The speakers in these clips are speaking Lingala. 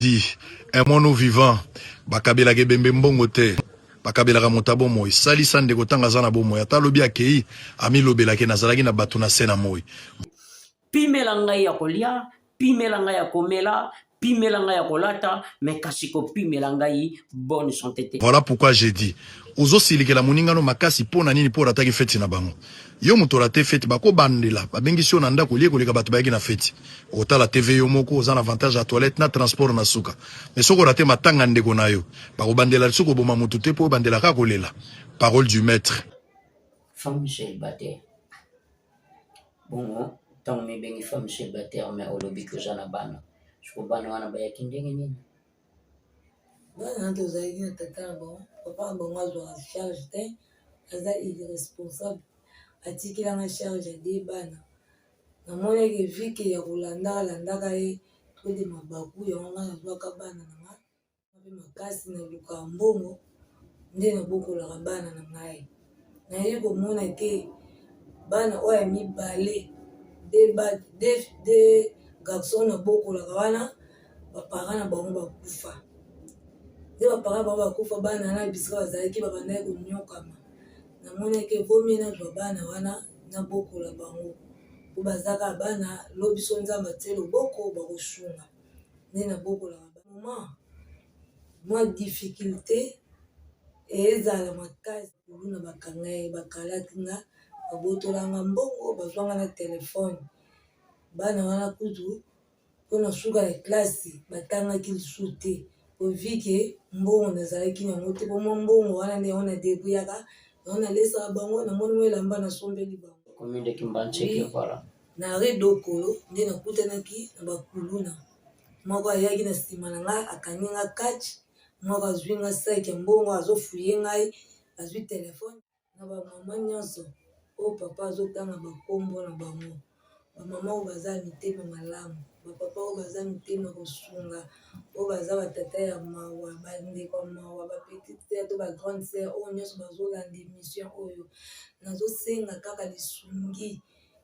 dit un mono vivant bakabela ke bembe mbongo te bakabela ka motabo moy sali sande ko tanga zana bo moy ata lobi akei ami lobela ke nazalaki na batu na sena moy pimela ngai ya kolia pimela ngai ya komela pimela ngai ya kolata mais kasi ko pimela ngai bonne santé te. Voilà pourquoi j'ai dit ozo silikela moningano makasi pona nini po rataki feti na bango yo moto rate feti bako bandela babengi sio na ndako lieko leka batu bayaki na feti otala TV yo moko oza na avantage à toilette na transport na suka mais soko rate matanga ndeko na yo bako bandela soko boma mutu te po bandela ka kolela parole du maître Femme célibataire bon tant me bengi femme célibataire mais olobi ko jana bana siko bana wana bayaki ndenge nini bana tozalaki na tata na bango papa na bango azwaka charge te aza irresponsable atikelanga charge ade bana namonaki vike ya kolandaka ye tode mabaku yango nga nazwaka bana na nga mpe makasi naluka mbongo nde nabokolaka bana na ngai nayebi komona ke bana oyo ya mibale de garçon nabokolaka wana bapara na bango bakufa nde bapara bango bakufa bana na bisika bazalaki babandaki konyokama namonaki vomi nazwa bana wana nabokola bango po bazaka bana lobiso nzambe atie loboko bakosunga nde nabokolaka moma mwa difficulté ezala makasi kuluna bakangai bakalaki nga babotolanga mbongo bazwanga na telefone bana wana kutu mpona suka ya klasi batangaki lisu te ovike mbongo nazalaki nango te pomwa mbongo wana nde yango nadebuyaka yango nalesaka bango namoni mo elamba nasombeli bango na redokolo nde nakutanaki na bakuluna moko ayaki na nsima na ngai akangi nga kati moko azwi nga saki ya mbongo azofuye ngai azwi telefone na bamama nyonso oyo papa azotanga bakombo na bango bamama oyo baza mitema malamu bapapa oyo baza mitema kosunga oyo baza batata ya mawa bandeko ya mawa bapetite sere to bagrande sere oyo nyonso bazolanda émission oyo nazosenga kaka lisungi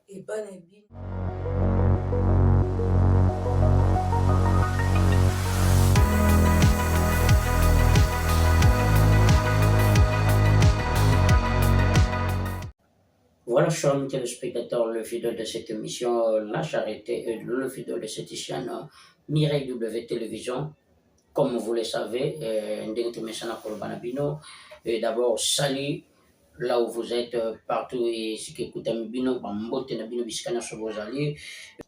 epai na bino. Voilà, chers téléspectateurs, le fidèle de cette émission, La Charité, le fidèle de cette chaîne, Mireille W Télévision. Comme vous le savez, d'abord, salut là où vous êtes, partout, et ce qui écoute Bino, Bambote, Nabino, Biscana, sur vos alliés,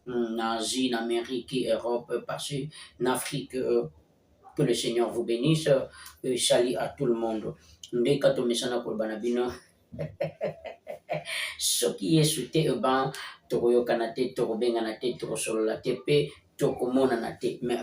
en Asie, en Amérique, Europe, partout, en Afrique, que le Seigneur vous bénisse, salut à tout le monde. Ndekato Messana pour Banabino. Ce qui est souhaité, toko kanate, toko benganate, toko solo la tepe, toko monanate. Mais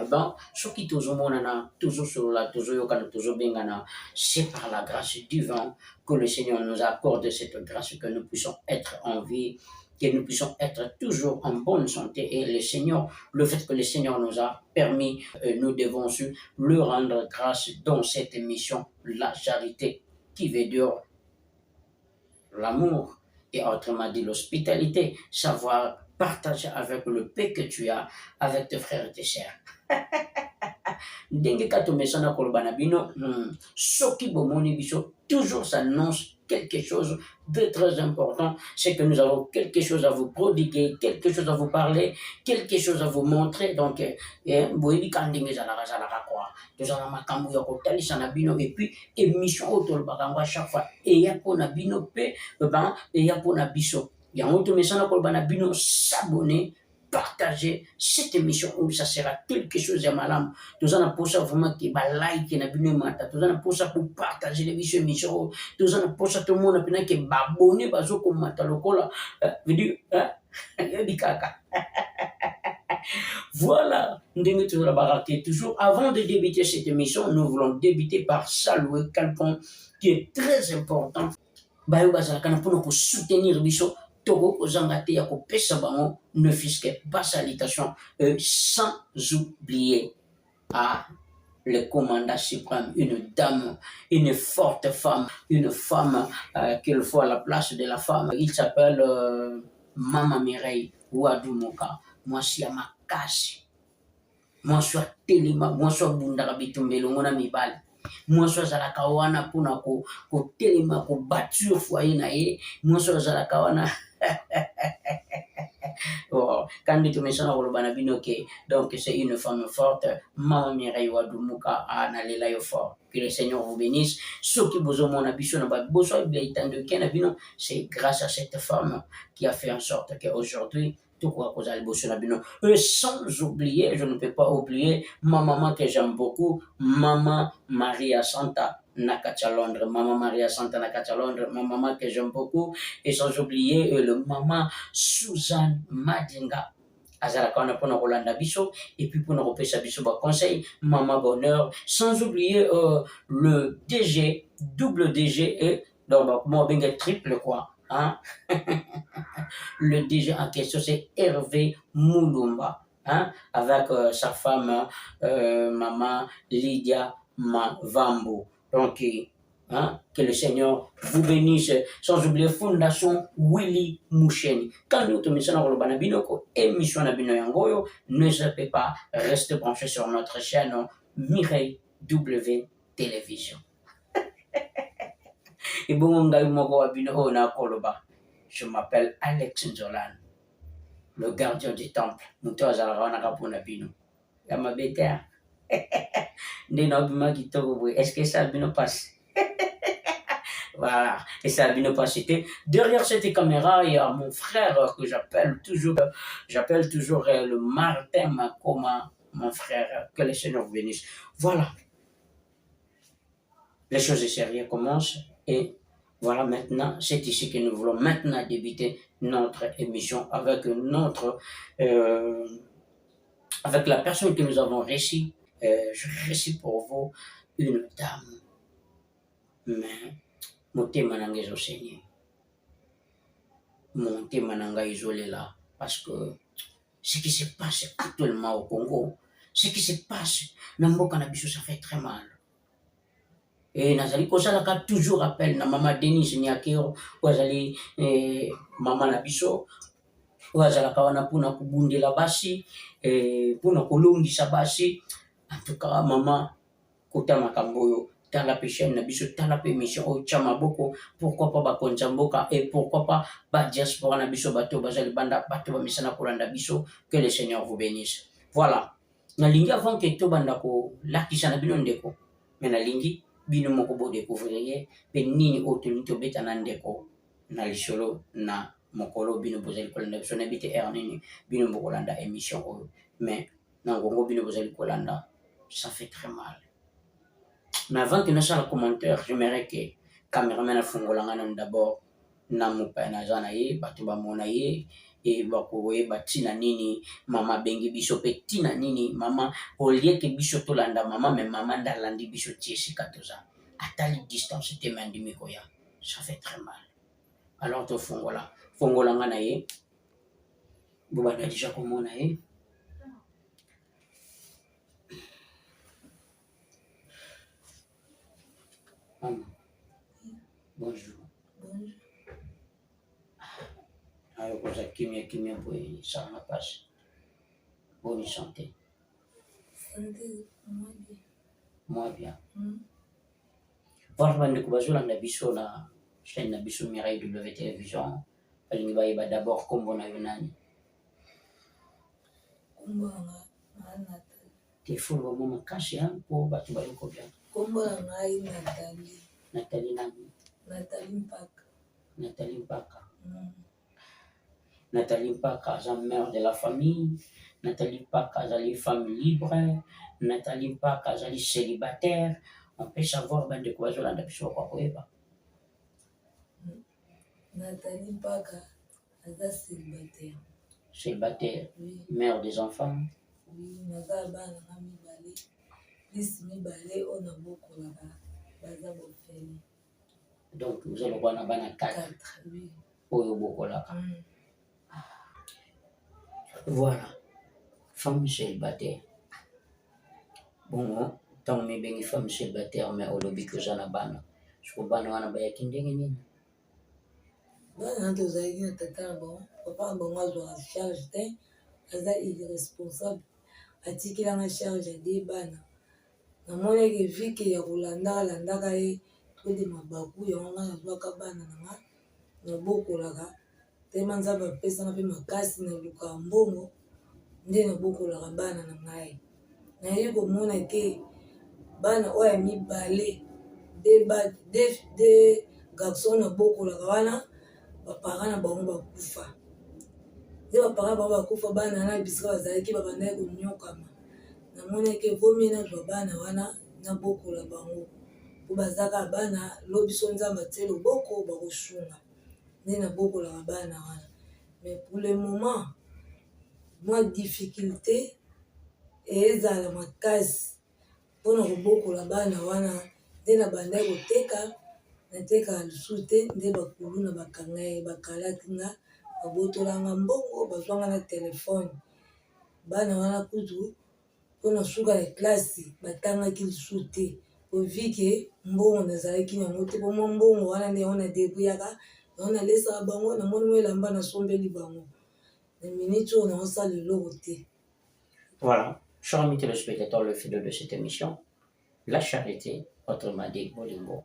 ce qui toujours monana, toujours solo la, toujours yokana, toujours bengana, c'est par la grâce divine que le Seigneur nous accorde cette grâce, que nous puissions être en vie, que nous puissions être toujours en bonne santé. Et le Seigneur, le fait que le Seigneur nous a permis, nous devons lui rendre grâce dans cette émission, la charité, qui veut dire l'amour. Et autrement dit, l'hospitalité, savoir partager avec le paix que tu as avec tes frères et tes sœurs. Ndenge kato mesana kolbana bino, soki bomoni biso, toujours s'annonce quelque chose de très important, c'est que nous avons quelque chose à vous prodiguer, quelque chose à vous parler, quelque chose à vous montrer. Donc, boyebi kandenge zalaka quoi. Nous avons makambo ya kotalisa na bino et puis émission autour bakango à chaque fois et ya pona bino pe et ya pona biso. Yango to mesana kolbana bino s'abonner, partager cette émission où ça sera quelque chose de malade. Nous allons pour ça vraiment qui va like na bino mata. Nous allons pour ça pour partager les émissions. Nous allons pour ça tout le monde qui va abonner bazo comme mata lokola. Veut dire yabikaka. Voilà, toujours avant de débuter cette émission, nous voulons débuter par saluer quelqu'un qui est très important. Bayo bazalaka pour nous soutenir biso. Togo Ozangate Yako Pesabango ne fisque pas salutation sans oublier le commandant suprême, une dame, une forte femme, une femme qu'il faut à la place de la femme. Il s'appelle Mama Mireille Ouadoumoka. Moi, c'est Makasi. mwasi atelema mwasi abundaka bitumbelo ngo na mibali mwasi azalaka wana mpona kotelema kobature foyer na ye mwasi azalaka wana quand tu me sens au banabino donc c'est une femme forte Mama Mireille Wadumuka analela yo fort que le Seigneur vous bénisse ceux qui besoin mon ambition na besoin de Kenabino c'est grâce à cette femme qui a fait en sorte qu'aujourd'hui tout quoi cause alboso nabino sans oublier je ne peux pas oublier ma maman que j'aime beaucoup Maman Maria Santa Nakacha Londres, Maman Maria Santa Nakacha Londres, ma maman que j'aime beaucoup, et sans oublier le maman Suzanne Madinga. Azalaka wana pona kolanda biso et puis pona kopesa biso ba conseil Maman Bonheur, sans oublier le DG, double DG et donc moi benga triple quoi, hein. Le DG en question c'est Hervé Moulumba, hein, avec sa femme Maman Lydia Mavambo. Donc, hein, que le Seigneur vous bénisse. Sans oublier Fondation Willy Moucheni. Quand nous sommes dans le Banabinoko, émission Nabino Yangoyo, ne zappez pas, restez branchés sur notre chaîne Mireille W Télévision. Et bon, je m'appelle Alex Nzolan, le gardien du temple. Nous sommes à la Ranakapuna-Bino. Yama Béter. Est-ce que ça ne passe? Voilà, et ça ne passe. Derrière cette caméra, il y a mon frère que j'appelle toujours le Martin Makoma, mon frère. Que le Seigneur vous bénisse. Voilà. Les choses sérieuses commencent et voilà maintenant, c'est ici que nous voulons maintenant débuter notre émission avec avec la personne que nous avons réussi. Je récite pour vous une dame. Mais mon thème est enseigné. Mon thème est isolé là. Parce que ce qui se passe actuellement au Congo, ce qui se passe dans le cannabis, ça fait très mal. Et Nazali Kosalaka toujours appelle na Maman Denise Nyakero, Wazali Maman Nabiso, Wazalaka wana puna kubundela basi, puna kolongisa basi. En tout cas, maman, kota makamboyo, talape chaîne na biso, talape mission au chamaboko, pourquoi pas ba konjamboka et pourquoi pas ba diaspora na biso bato bazali banda bato ba misana kolanda biso, que le Seigneur vous bénisse. Voilà. Na lingi avant que to banda ko lakisa na bino ndeko, mais na lingi bino moko bo découvrir pe nini otuni to beta na ndeko na lisolo na mokolo bino bozali kolanda biso na bite ernini bino bokolanda émission oyo, mais na ngongo bino bozali kolanda. Ça fait très mal. Mais avant que nous fassions le commentaire, j'aimerais que le caméraman a d'abord namupa na zanaye, batuba monaye, et bakoye batina nini, mama bengi biso pe tina nini, mama au lieu que biso tolanda mama, mais mama ndalandi biso tiesi katoza. À telle distance, c'était mandimikoya. Ça fait très mal. Alors to fongola nganaye, bubana déjà comment naye. Maman, bonjour. Bonjour. Alors, vous avez kimia pour ça ma passe. Bonne santé. Santé, moi bien. Moi bien. Voilà, nous avons la biso la chaîne na biso Mireille W Télévision. Nous va d'abord comme on a eu nani. Kombo na Nathalie. T'es fou le moment caché hein pour battre ba yoko bien. Kombo na Nathalie. Nathalie nani. Nathalie Mpaka. Nathalie Mpaka. Nathalie Mpaka, la mère de la famille. Nathalie Mpaka, la femme libre. Nathalie Mpaka, la célibataire. On peut savoir ben de quoi je l'ai d'habitude quoi quoi. Nathalie Mpaka, elle célibataire. Célibataire, Oui. Mère des enfants. Oui, naza bana na mibale. Plus mibale on a beaucoup là-bas. Baza bofeli. Donc vous allez voir na 4. Oui. Oyo bokola. Voilà. Femme célibataire. Bon, tant mais bien femme célibataire mais au lobby que j'en a bana. Je crois bana wana ba yakindenge nini. Bana tozalaki na tata na bango, papa na bango azwaka charge te, aza irresponsable, atikilanga charge ade bana namonaki vike ya kolandaka ye tode mabaku yango nga nazwaka bana nanga nabokolaka tema nzambe apesanga mpe makasi na luka ya mbongo nde nabokolaka bana na ngai nayebi komona ke bana oyo ya mibale de garçon nabokolaka wana bapara na bango bakufa nde bapara bango bakufa bana na bisika bazalaki babandaki konyokama namonaki vomi nazwa bana wana nabokola bango po bazaka bana lo biso nzambe atie loboko bakosunga nde nabokolaka bana wana mais pour le moment mwa difficulté ezala makasi mpona kobokola bana wana nde nabandaki koteka natekaka lisusu te nde bakulu na bakanga ye bakalaki nga babotolanga mbongo bazwanga na telefone bana wana kutu mpona suka ya klasi batangaki lisusu te povike mbongo nazalaki nango te po mwa mbongo wana nde yango nadebuyaka yango nalesaka bango namoni mo elamba nasombeli bango na miniti oyo naosala eloko te. Voilà, chers amis téléspectateurs, le fil de cette émission, la charité, autrement dit, Bolingo.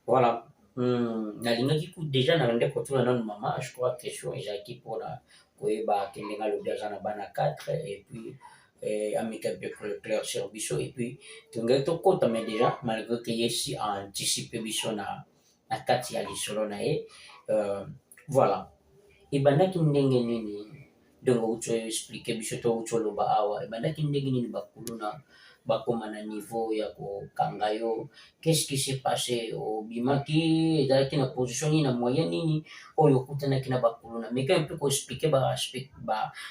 Voilà. Nalinga coup déjà nalande kotula non maman, je crois que sur Jackie pour la koyeba kendenga le biazana bana 4 et puis amical de clair sur biso et puis tunga to kota mais déjà malgré que yesi a anticipé biso na 4 ya lisolo na e voilà. Et bandaki ndenge nini donc ucho expliquer biso to ucho loba awa e bandaki ndenge nini bakuluna bakoma na niveau ya kokanga yo qu'est-ce qui s'est passé obimaki ezalaki na position nini na moyen nini oyo okutanaki na bakuluna mais quand mpe koexplike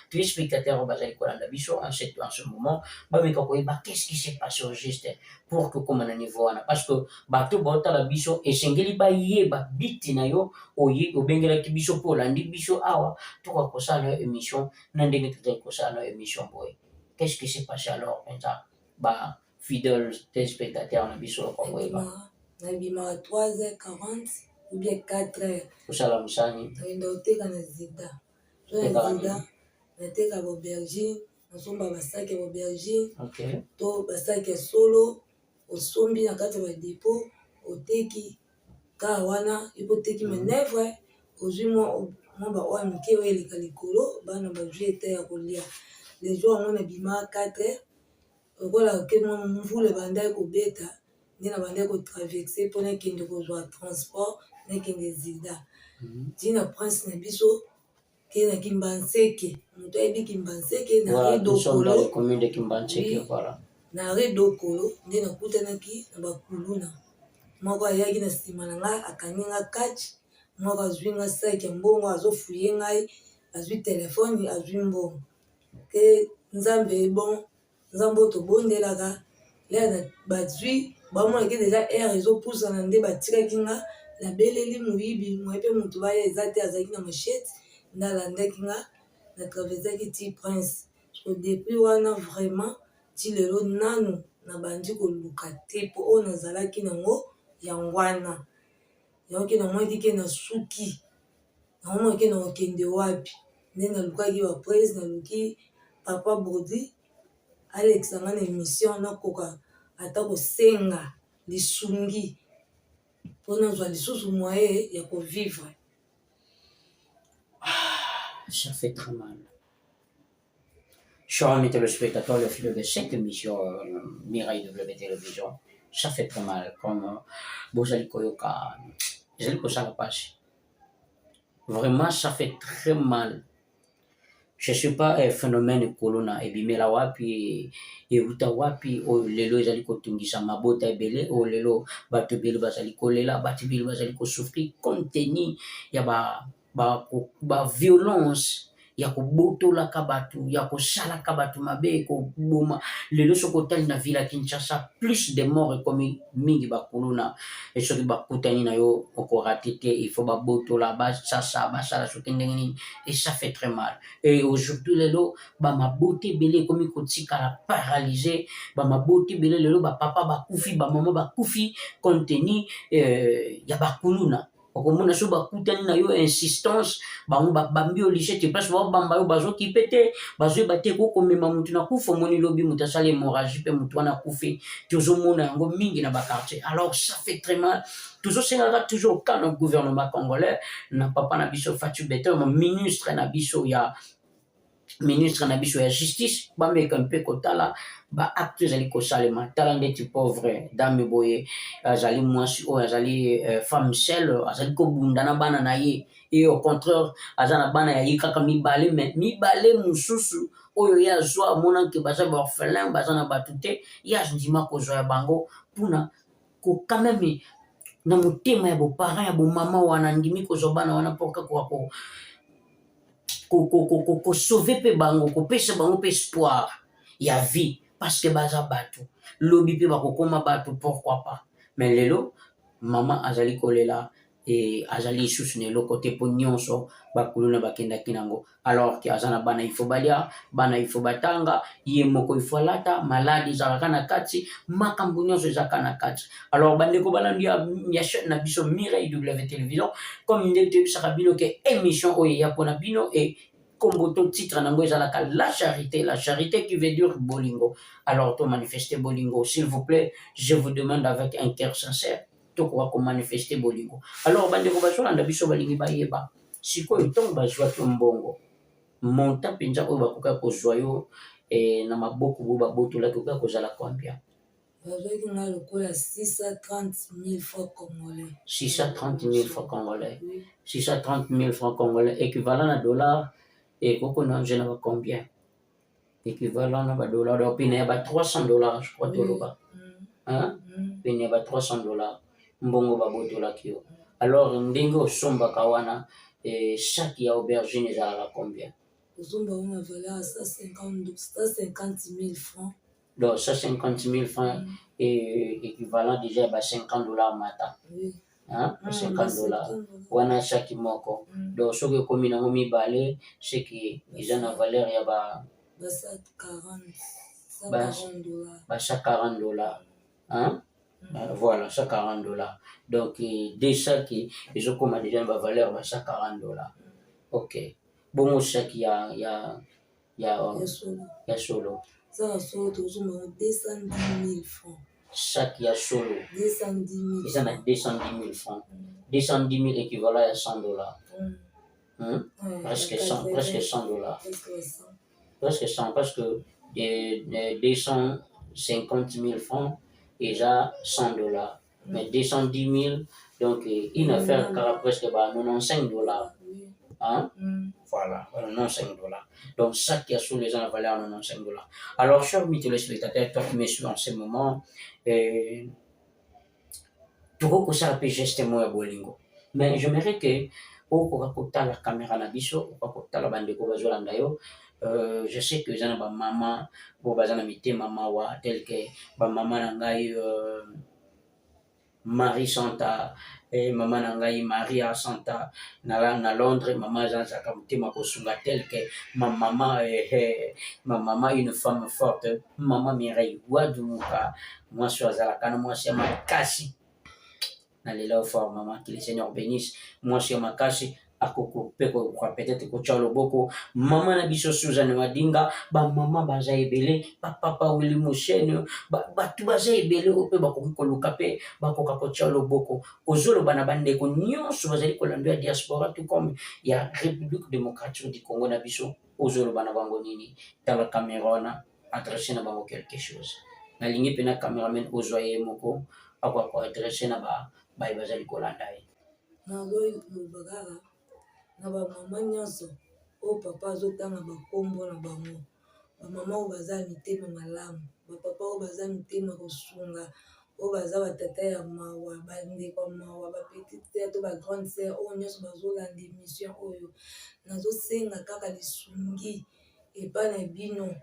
téléspectateur bazali kolanda biso en ce moment bameka koyeba qu'est-ce qui s'est passé au juste pour que okoma na niveau wana parce que bato baotala biso esengeli bayeba biti na yo obengelaki biso mpo olandi biso awa toka kosala yo émission na ndenge tozali kosala yo émission boye qu'est-ce qui s'est passé alors penza ba fidèle téléspectateur na biso koyeba nabimaka 3h40 ou bien 4h kosala mosani naenda oteka na zida to na zida nateka baaubergine nasomba basaki ya baaubergine to basaki ya solo osombi na kati ya badepo oteki kaka wana epoteki manevre ozwi mwa baoya mike oyo eleka likolo bana bazwi ete ya kolia les jours yango nabimaka 4h okola ke mwa mvula bandaki kobeta nde na bandaki kotraverse mpo nakende kozwa transport nakende zida ntina prince na biso ke na Kimbanseke moto ayebi Kimbanseke na redokolo nde nakutanaki na bakuluna moko ayaki na nsima na ngai akangi nga kachi moko azwi nga saki ya mbongo azofuye ngai azwi telefone azwi mbongo ke nzambe bon nzambe oyo tobondelaka lea bazwi bamonaki deja aire ezopusana nde batikaki nga nabeleli moyibi moye mpe moto baya eza te azalaki na machete nde alandaki nga natraversaki ti prince depuis wana vraiment ti lelo nanu nabandi koluka te mpo oyo nazalaki nango yango wana yangoki namonaki ke na suki namonaki na kokende wapi nde nalukaki baprince naluki papa brodi alekisa nga na émission nakoka ata kosenga lisungi mpo nazwa lisusu moye ya kovivre. Ça fait très mal. Chers amis téléspectateurs, le fil de cette émission Mirail W Télévision, ça fait très mal. Comme Bozali Koyoka, Bozali Kosala Pache. Vraiment, ça fait très mal. Je ne sais pas phénomène kolona ebimela wapi euta wapi o lelo ezali kotungisa mabota ebele o lelo bato ebele bazali kolela bato ebele bazali kosouffrir compte tenu ya ba violence ya kobotolaka bato ya kosalaka bato mabe koboma lelo soki otali na ville ya Kinshasa plus de morts ekomi mingi bakuluna soki bakutani na yo okorate te il faut babotola basala soki ndenge nini et ça fait très mal et aujourd'hui lelo bamabota ebele ekomi kotikala paralysé bamabota ebele lelo bapapa bakufi bamama bakufi compte tenu ya bakuluna okomona so bakutani na yo insistance bango babambi yo lycée te place babamba yo bazokipe te bazoyeba te kokomema mutu na kufa omoni lobi mutu asala hémorragie mpe mutu wana akufi tozomona yango mingi na baquartier. Alors ça fait très mal. Tozosengaka toujours ka na gouvernement congolais na papa na biso Fatou Bete ministre na biso ya justice bameka mpe kotala baacte ezali kosalema tala ndeti pauvre dame boye azali mwasi oyo azali femme seule azali kobunda na bana na ye et au contraire aza na bana ya ye kaka mibale mosusu oyo ye azwa amonanke baza baorphelin baza na bato te ye andima kozwa ya bango mpuna quand même na motema ya boparent ya bomama wana andimi kozwa bana wana mpo kaka sauver pe bango kopesa bango pe espoir ya vie parce que baza bato lobi pe bakokoma bato pourquoi pas mais lelo mama azali kolela et azali lisusu na eloko te mpo nyonso bakuluna bakendaki nango alors ke aza na bana ifo balia bana ifo batanga ye moko ifo alata maladi ezalaka na kati makambo nyonso ezalaka na kati. Alors bandeko balandi ya chaîne na biso Mireille W Télévision comme nde toyebisaka bino ke émission oyo eya mpona bino e kombo to titre nango ezalaka la charité qui veut dire bolingo. Alors to manifester bolingo s'il vous plaît, je vous demande avec un cœur sincère tokoka komanifeste bolingo. Alors bandeko bazolanda biso balingi bayeba sikoyo ntongo bazwaki mbongo monta mpenza oyo bakoka kozwa yo na maboko bo babotolaki okoka kozala combien? bazwaki nga lokola 630 000 francs congolais. 630 000 francs congolais. 630 000 francs congolais équivalent à dollar et koko na je n'avais combien? Équivalent à dollar donc il y a 300 dollars je crois toloba. Hein? Il y a 300 dollars. Mbongo babotolaki yo. Alors ndenge osombaka wana chaque ya aubergine ezalaka combien? Osomba wana valeur 150 000 francs. Donc 150 000 francs est équivalent déjà à 50 dollars mata. Oui. Hein? 50 dollars. Wana chaque moko. Donc ce que comme na mibale c'est que ils ont une valeur ya ba 140 dollars. Ba 40 dollars. Hein? Voilà, 140 dollars. Donc, des sacs, ils ont comme déjà une valeur de 140 dollars. Ok. Bon, chaque il y a solo. Ça, solo, toujours 210 000 francs. Chaque il y a solo. 210 000. Ils en ont 210 000 francs. 210 000 équivalent à 100 dollars. Presque 100 dollars. Presque 100 parce que 250 000 francs, déjà 100 dollars. Mais 210 000, donc une affaire car presque 95 dollars. Hein? Voilà, 95 dollars. Donc ça qui a sous les gens la valeur 95 dollars. Alors, chers téléspectateurs, toi qui me suis en ce moment, tu vois que ça peut gester moi bolingo. Mais j'aimerais que au kokota la caméra na biso, au kokota la bande ko bazolanda yo. Je sais que jana ba maman, bo bazana mité maman wa tel que ba maman na ngai Marie Santa et maman na ngai Maria Santa na Londres maman zanzaka mutema kosunga tel que ma maman une femme forte maman Mireille Wadumuka moi je suis azalaka moi c'est ma kasi na lela fort maman que le Seigneur bénisse moi c'est ma kasi akoko peko kwa peut-être ko tchalo boko maman na biso Suzanne Wadinga ba maman baza ebele papa Willy Moshene ba tu baza ebele ope bakoki koluka pe bakoka ko tchalo boko ozolo bana bande ko nyonso bazali kolando ya diaspora tout comme ya République démocratique du Congo na biso ozolo bana bango nini tala Cameroun adresser na bango quelque chose na lingi pe na cameraman ozoye moko akwa adresser na ba bazali kolanda na loyi lobagara na bamama nyonso oyo papa azotanga bakombo na bango bamama oyo baza mitema malamu bapapa oyo baza mitema kosunga oyo baza batata ya mawa bandeko ya mawa bapetite sere to bagrande sere oyo nyonso bazolanda émission oyo nazosenga kaka lisungi epai na bino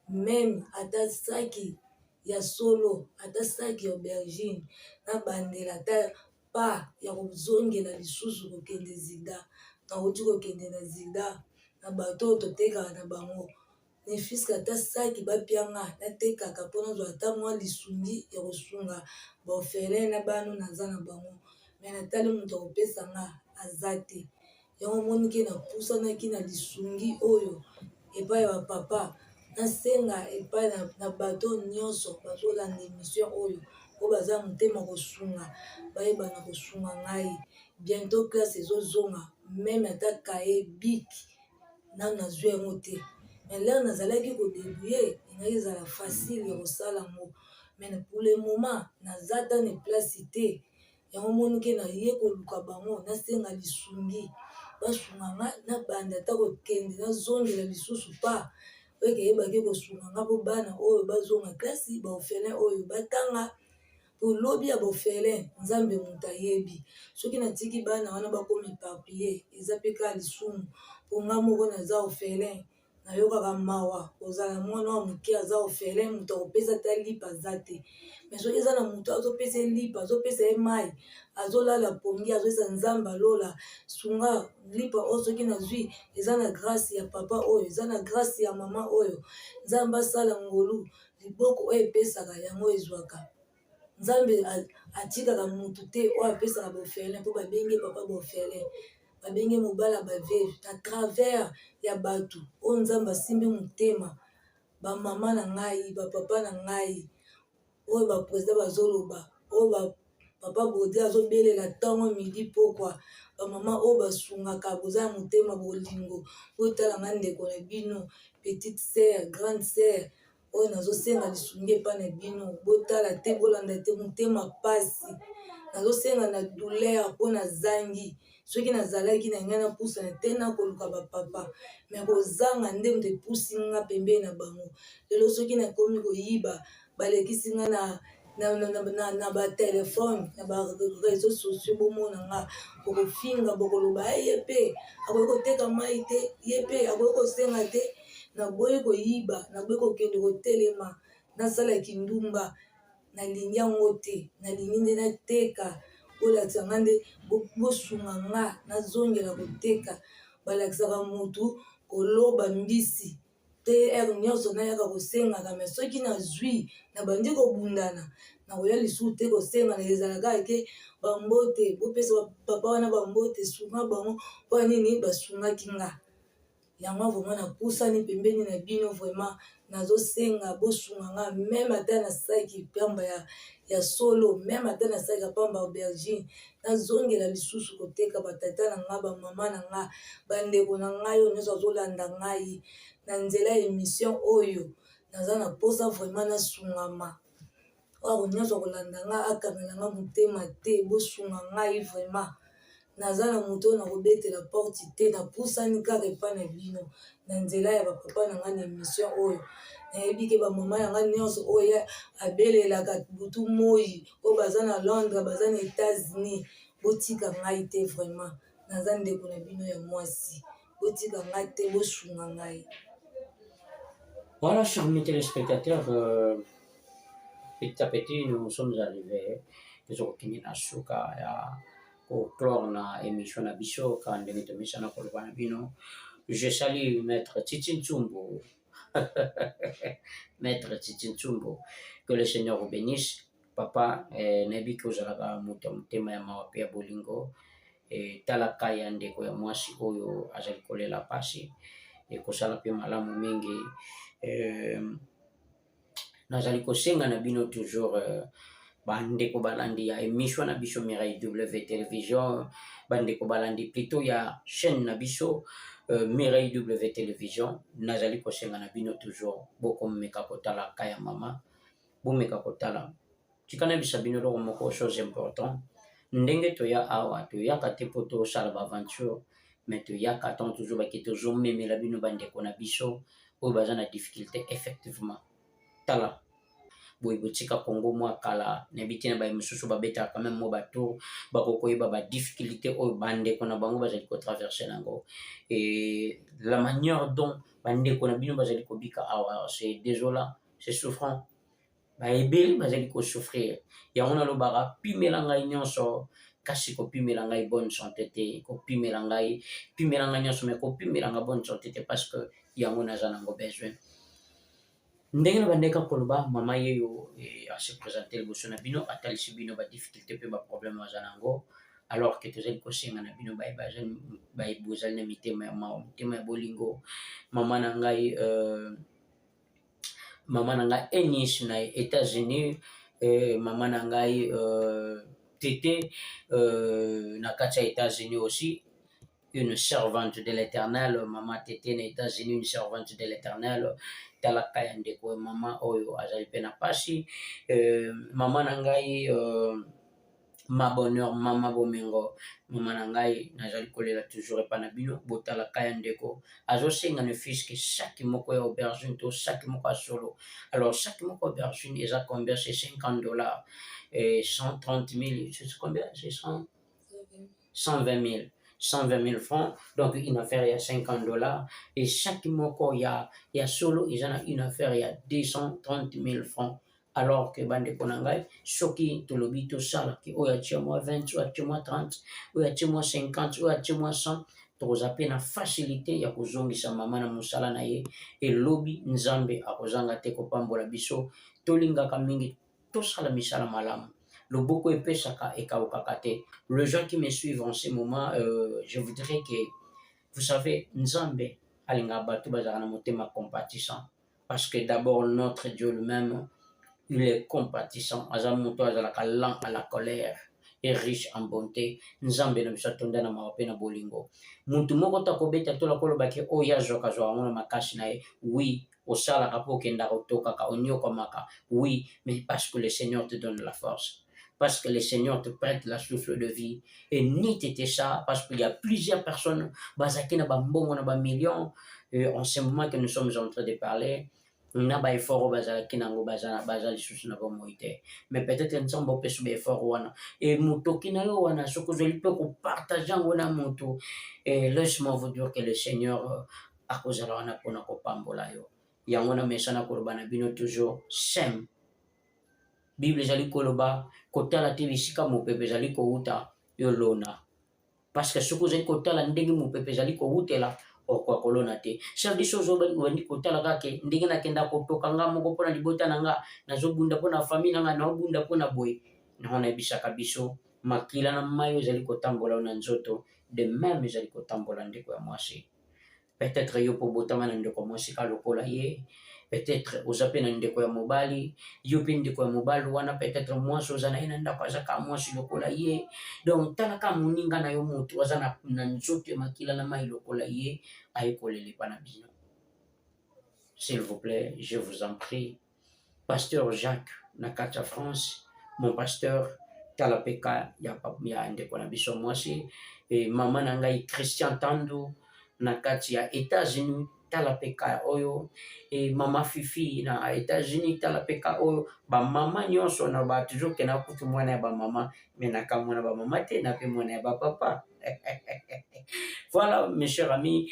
meme ata saki ya solo ata saki ya aubergine na bandela ata pa ya kozongela lisusu kokende zida nauti kokende na zida na bato oyo totekaka na bango nefiske ata saki bapianga natekaka mpo nazwa ata mwa lisungi ya kosunga baorphelin na bano naza na bango me natali moto akopesa nga aza te. Yango monike napusanaki na lisungi oyo epai ya bapapa, nasenga epai na bato nyonso bazolanda émission oyo oyo baza motema kosunga bayeba na kosunga ngai. Bientôt classe ezozonga, meme ata kaye biki nanu nazwi yango te. Mais lere nazalaki kodebuye engaki ezala facile ya kosala yango, mais pour le moment naza ta na place te. Yango monike naye koluka bango, nasenga lisungi basunga nga, nabanda ata kokende nazongela lisusu pa oyoke yebaki kosunga nga mpo bana oyo bazonga klasi baorphelin oyo batanga olobi ya baorphelin nzambe moto ayebi. Soki natiki bana wana bakomi éparpillé eza mpe kaka lisumu mpo nga moko naza orphelin nayokaka mawa kozala mwana wa moke aza orphelin moto akopesa ata lipa aza te. Mais soki eza na moto azopesa ye lipa azopesa ye mai azolala pongi azopesa nzambe alola sunga lipa oyo soki nazwi eza na grâce ya papa oyo eza na grâce ya mama oyo nzambe asala ngolu liboko oyo epesaka yango ezwaka. Nzambe atikaka motu te oyo apesaka baorphelin mpo babenge papa baorphelin babenge mobala baveve na travers ya bato oyo nzambe asimbi motema bamama na ngai bapapa na ngai oyo bapresident bazoloba oyo papa bode azobelela ntango midi pokwa bamama oyo basungaka boza ya motema bolingo oyo talanga ndeko na bino petite sœur grande sœur oyo nazosenga lisungi epai na bino botala te bolanda te motema pasi nazosenga na douleur mpo nazangi soki nazalaki na ngai napusana te nakoluka bapapa me kozanga nde moto epusi nga pembeni na bango. Lelo soki nakomi koyiba balekisi nga na batelefone na bareseau sociaux bomona nga bokofinga bokoloba ye mpe akoki koteka mai te ye mpe akoki kosenga te. Naboyi koyiba naboyi kokende kotelema nasala kindumba nalingi yango te nalingi nde nateka bolakisa nga nde bosunga nga nazongela koteka balakisaka motu koloba mbisi te ere nyonso nayaka kosengaka. Mais soki nazwi nabandi kobundana nakoya lisusu te kosengana ezalaka ke bambote bopesa papa wana bambote sunga bango mpo nini basungaki nga. Yango vraiment napusani pembeni na bino vraiment nazosenga bosunga nga meme ata na saki pamba ya solo meme ata na saki ya pamba aubergine nazongela lisusu koteka batata na nga bamama na nga bandeko na ngai oyo nyonso azolanda ngai na nzela ya émission oyo naza na posa vraiment nasungama oyo nyonso kolanda nga akangela nga motema te bosunga ngai vraiment naza na moto oyo nakobetela porte te napusani kaka epai na bino na nzela ya bapapa na ngai na émission oyo nayebi ke bamama na ngai nyonso oyo abelelaka butu moi oyo baza na Londres baza na États-Unis botika ngai te vraiment naza ndeko na bino ya mwasi botika ngai te bosunga ngai. Voilà, chers amis téléspectateurs, petit à petit, nous sommes arrivés à Suka pour clore na émission na biso quand ndenge tomisana koloba na bino. Je salue Maître Titi Ntsumbu. Maître Titi Ntsumbu. Que le Seigneur vous bénisse. Papa, nayebi ke ozalaka moto ya motema ya mawa mpe ya bolingo. Talaka ya ndeko ya mwasi oyo azali kolela pasi. Kosala mpe malamu mingi. Nazali kosenga na bino toujours bandeko balandi ya émission na biso Mireille W Télévision, bandeko balandi plutôt ya chaîne na biso Mireille W Télévision. Nazali kosenga na bino toujours bokomeka kotala kaya mama bomeka kotala tikana bisa bino loko moko chose important ndenge toya awa toyaka te po tosala baaventure mais toyaka tant toujours baki tozomemela bino bandeko na biso oyo baza na difficulté effectivement tala boye botika Congo mwa kala nayebi te na baemisusu babetaka quand même mo bato bakokoyeba badifficulté oyo bandeko na bango bazali kotraverse nango et la manière dont bandeko na bino bazali kobika awa c'est désolant, c'est souffrant baebeli bazali kosouffrir yango nalobaka pimela ngai nyonso kasi kopimela ngai bonne santé te kopimela ngai nyonso mais kopimela ngai bonne santé te parce que yango naza nango besoin. Ndenge na bandeka koloba mama yeyo ase présenter liboso na bino atalisi bino badifficulté mpe baproblème aza nango alors que tozali kosenga na bino bozali na mitema ya mawa, mitema ya bolingo. Mama na ngai Eunice na États-Unis, mama na ngai Tété na kati ya États-Unis aussi, une servante de l'Éternel. Maman Tété na États-Unis, une servante de l'Éternel. Talaka ya ndeko mama oyo azali pe na pasi. Mama na ngai ma bonheur mama bomengo, mama na ngai nazali kolela toujours epa na bino botalaka ya ndeko azosenga ne fils que chaque moko ya aubergine to chaque moko ya solo. Alors chaque moko ya aubergine eza combien? C'est $50 et 130 000, c'est combien? C'est 120 000 francs. Donc une affaire il y a $50 et chaque moko ya solo ils ont une affaire il y a 230 000 francs. Alors que bandeko na ngai soki tolobi tosala ke oyo atie moi 20 oyo atie moi 30 oyo atie moi 50 oyo atie moi 100 tokoza pe na facilité ya kozongisa mama na mosala na ye elobi nzambe akozanga te kopambola biso. Tolingaka mingi tosala misala malamu, loboko epesaka ekawukaka te. Les gens qui me suivent en ce moment, je voudrais que vous savez nzambe alinga bato bazala na motema compatissant, parce que d'abord notre Dieu lui-même il est compatissant. Azamuto azalaka lent à la colère et riche en bonté. Nzambe na biso atonda na mawape na bolingo. Muntu moko takobeta tola kolobaki oyo azoka zo amona makasi na ye. Oui, osalaka po kenda kotokaka onyokomaka. Oui, mais parce que le Seigneur te donne la force. Parce que le Seigneur te prête la souffle de vie. Et ni t'étais ça, parce qu'il y a plusieurs personnes, bazaki na bambongo na ba millions, en ce moment que nous sommes en train de parler, na ba effort bazalaki nango bazali lisusu na bomoi te. Mais peut-être nzambe opesa ba effort wana e motoki na yo wana soki ozali mpe kopartage yango na moto, laisse-moi vous dire que le Seigneur akozala wana mpona kopambola yo. Yango na mesana koloba na bino toujours sem. Bible ezali koloba kotala te bisika mopepe ezali kouta yo lona, parce que soki ozali kotala ndenge mopepe ezali koutela okwa kolona te. Ça veut dire chose obandi kotala kake ndenge nakenda kotoka nga moko mpona libota na nga nazobunda mpona famille na nga naobunda mpona boye nango nayebisaka biso makila na mai ezali kotambola na nzoto de même ezali kotambola ndeko ya mwasi. Peut-être yo po botama na ndeko mwasi ka lokola ye, peut-être oza pe na ndeko ya mobali yo pe ndeko ya mobali wana peut-être mwasi oza na ye na ndako azaka mwasi lokola ye. Donc talaka moninga na yo moto aza na nzoto ya makila na mai lokola ye aye kolelepa na bino. S'il vous plaît, je vous en prie. Pasteur Jacques na kati ya France, mon pasteur talapeka ya ndeko na biso mwasi, mama na ngai Christian Tandu na kati ya États-Unis talapeka oyo, mama Fifi na États-Unis talapeka oyo, ba mama nyonso na ba toujours ke na kutu mwana ya ba mama mais na ka mwana ba mama te na pe mwana ya ba papa. Voilà mes chers amis,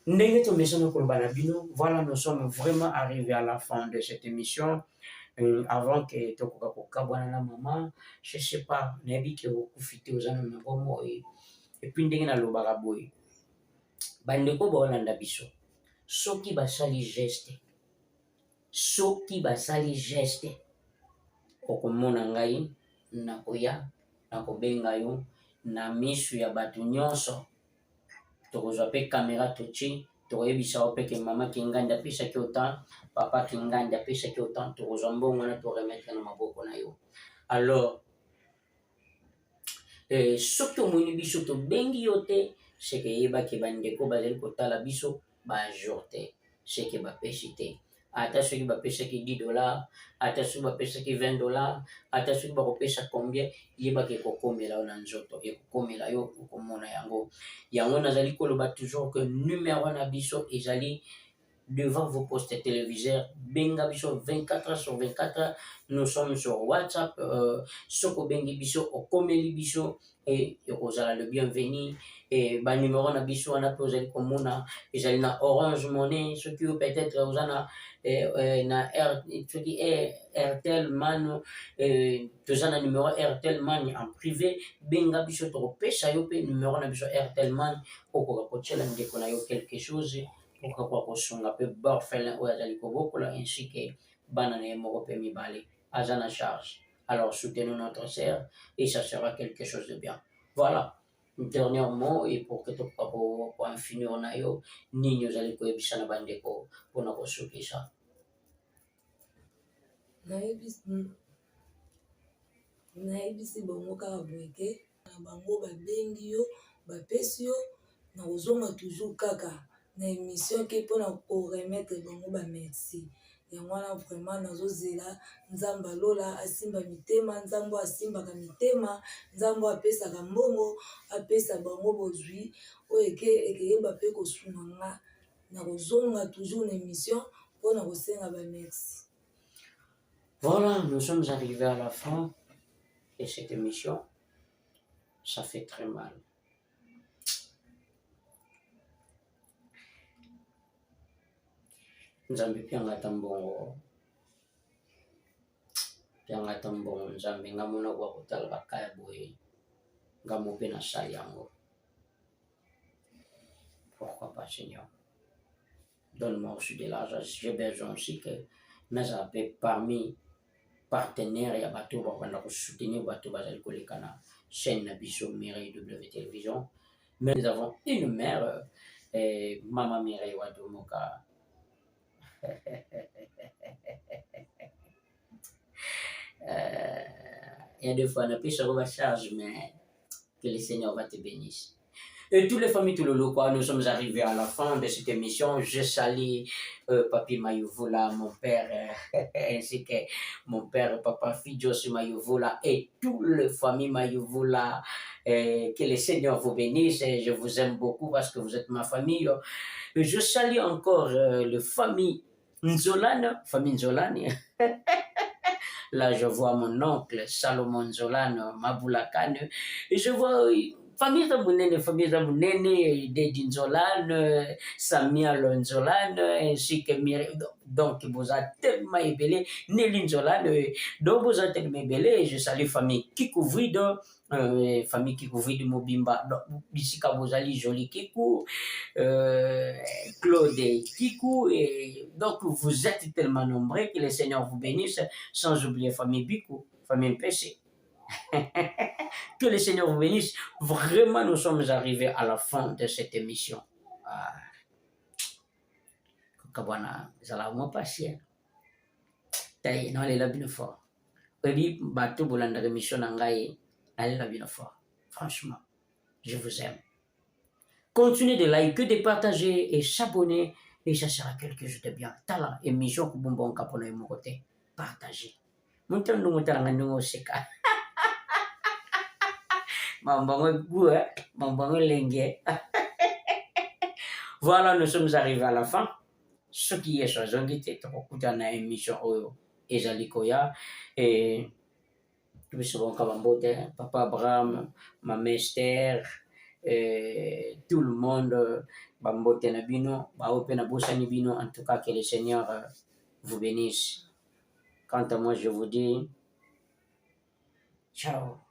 ndenge tomesana koloba na bino, voilà nous sommes vraiment arrivés à la fin de cette émission. Avant que tokoka kokabwana na mama, je sais pas nayebi ke okufite ozana na bomo et puis ndenge na lobaka boye bandeko baolanda biso soki basali geste okomona ngai nakoya nakobenga yo na misu ya bato nyonso, tokozwa pe kamera totie tokoyebisa yo mpe ke mama kingandi apesaki autant, papa kingandi apesaki autant, tokozwa mbongo wana toremetre na maboko na yo. Alors soki omoni biso tobengi yo te, seke yebaki bandeko bazali kotala biso bajour te, seke bapesi te. Ata soki bapesaki $10, ata soki bapesaki $20, ata soki bakopesa combien, yebaki ekokomela yo na nzoto, ekokomela yo okomona yango. Yango nazali koloba toujours que numéro na biso ezali devant vos postes téléviseurs, benga biso 24 heures sur 24 heures. Nous sommes sur WhatsApp, soko bengi biso okomeli biso et ozala le bienvenu. Et ba numéro na biso wana pe ozali komona ezali na Orange Money, soki peut-être ozana na soki Airtel Man, tozana numéro Airtel Man en privé, benga biso tokopesa yo pe numéro na biso Airtel Man okoka kotiela ndeko na yo quelque chose okakoka kosunga pe borfelin oyo azali kobokola ainsi que bana na ye moko pe mibale aza na charge. Alors soutenons notre sœur et ça sera quelque chose de bien. Voilà. Un dernier mot et pour que tu pour en finir on a yo nini ozali koyebisa bandeko mpona kosukisa. nayebisi bango kaka boye ke na bango babengi yo bapesi yo na kozonga toujours kaka na émission ke mpona koremettre bango bamerci yango wana vraiment nazozela nzambe alola asimba mitema, nzambe asimbaka mitema, nzambe apesaka mbongo, apesa bango bozwi oyo ekeyeba mpe kosunga nga na kozonga toujours na émission mpona kosenga bamerci. Voilà, nous sommes arrivés à la fin de cette émission. Ça fait très mal. Nzambe piangata mbongo. Piangata mbongo nzambe ngamona kwa kotala bakaya boye. Ngamo pe na sali yango. Pourquoi pas Seigneur? Donne-moi aussi de l'argent. J'ai besoin aussi que mes appels parmi partenaires ya bato bakanda ko soutenir bato bazali koleka na chaîne na biso Mireille W Télévision. Mais nous avons une mère, Maman Mireille Wadomoka. Il y a des fois, on a pu se recharge, mais que le Seigneur va te bénir. Et toutes les familles, tout le lot, quoi, nous sommes arrivés à la fin de cette émission. Je salue Papi Mayouvoula, mon père, ainsi que mon père, Papa Fidjos Mayouvoula et toute la famille Mayouvoula. Que le Seigneur vous bénisse et je vous aime beaucoup parce que vous êtes ma famille. Je salue encore la famille Nzolane, Là, je vois mon oncle Salomon Nzolane, Maboulakane, et je vois famille Zamounene, Dedi Nzolane, Samuel Nzolane, ainsi que Mireille. Donc, vous êtes tellement ébélé, Nelly Nzolane, donc vous êtes tellement ébélé, je salue famille Kikouvido, famille Kikouvido Mobimba, Bissika Bozali Joli Kikou, Claude Kikou, et donc vous êtes tellement nombreux que le Seigneur vous bénisse, sans oublier famille Bikou, famille PC. Que le Seigneur vous bénisse. Vraiment, nous sommes arrivés à la fin de cette émission. Kabana, zala patient. Taï, non, elle est là bien fort. Oui, bateau bolanda émission nangaye, elle est là bien fort. Franchement, je vous aime. Continuez de liker, de partager et s'abonner et ça sera quelque chose de bien. Tala émission kubumbon kapona mon côté. Partagez. Montan nous montan seka. Mambango goût, mambango lengue. Voilà, nous sommes arrivés à la fin. Ce qui est chose, on dit que tu as une émission Ezalikoya et tout le monde Kabambote, Papa Abraham, Maman Esther, tout le monde, Bambote Nabino, Baope Nabosa Nibino, en tout cas que le Seigneur vous bénisse. Quant à moi, je vous dis ciao.